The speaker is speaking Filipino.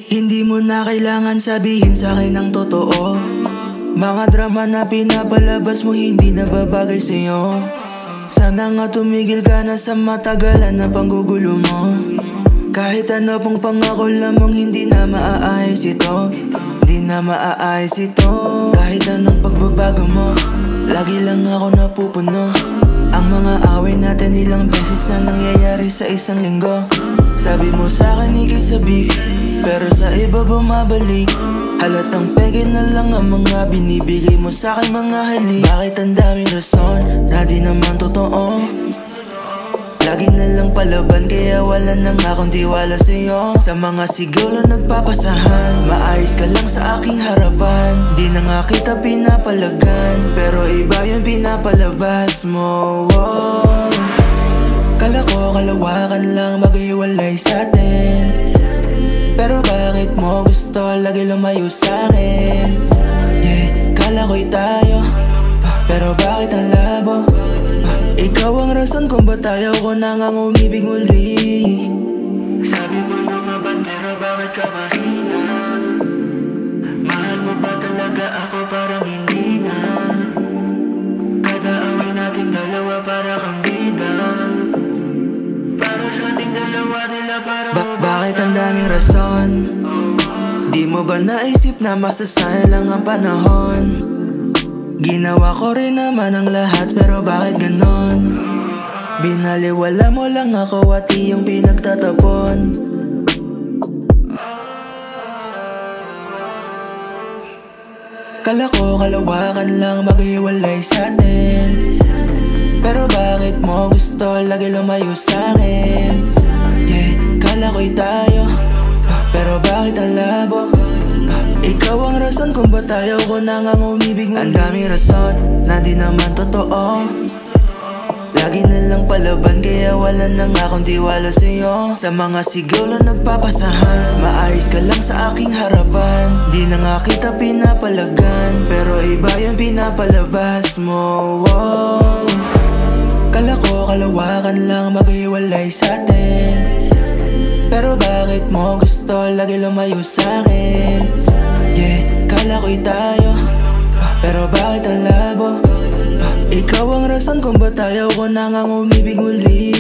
Hindi mo na kailangan sabihin sa'kin ang totoo. Mga drama na pinapalabas mo hindi na babagay sa'yo. Sana nga tumigil ka na sa matagalan na panggugulo mo. Kahit ano pang pangako lamang hindi na maaayos ito. Hindi na maaayos ito. Kahit anong pagbabago mo, lagi lang ako napupuno. Ang mga away natin ilang beses na nangyayari sa isang linggo. Sabi mo sa'kin ika'y sabik, pero sa iba bumabalik. Halatang peke na lang ang mga binibigay mo sa'kin mga halik. Bakit ang daming rason na di naman totoo? Lagi na lang palaban kaya wala na nga akong tiwala sa'yo. Sa mga sigaw lang nagpapasahan, maayos ka lang sa aking harapan. Di na nga kita pinapalagan, pero iba yung pinapalabas mo. Kala ko kalawakan lang maghiwalay sa'tin, pero bakit mo gusto lagi lumayo sa'kin? Kala ko'y tayo, pero bakit ang labo? Ikaw ang rason kung ba't ayaw ko na ngang umibig muli. Sabi mo lumaban pero bakit ka mahina? Mahal mo ba talaga ako parang hindi na? Kada away nating dalawa para kang bida. Para sa ating dalawa nila para bakit ang daming rason? Di mo ba naisip na masasayang lang ang panahon? Ginawa ko rin naman ang lahat pero bakit ganon? Binaliwala mo lang ako at iyong pinagtatapon. Kala ko kalawakan lang maghiwalay sa'tin, pero bakit mo gusto lagi lumayo sa'kin? Kala ko'y tayo, pero bakit ang labo? Ikaw ang rason kung ba't ayaw ko na ngang umibig mo. Ang daming rason na di naman totoo. Lagi na lang palaban kaya wala na nga akong tiwala sa'yo. Sa mga sigaw lang nagpapasahan, maayos ka lang sa aking harapan. Di na nga kita pinapalagan, pero iba yung pinapalabas mo. Kala ko kalawakan lang maghiwalay sa'tin, pero bakit mo gusto lagi lumayo sa'kin? Kala ko'y tayo, pero bakit ang labo? Ikaw ang rason kung ba't ayaw ko na ngang umibig muli.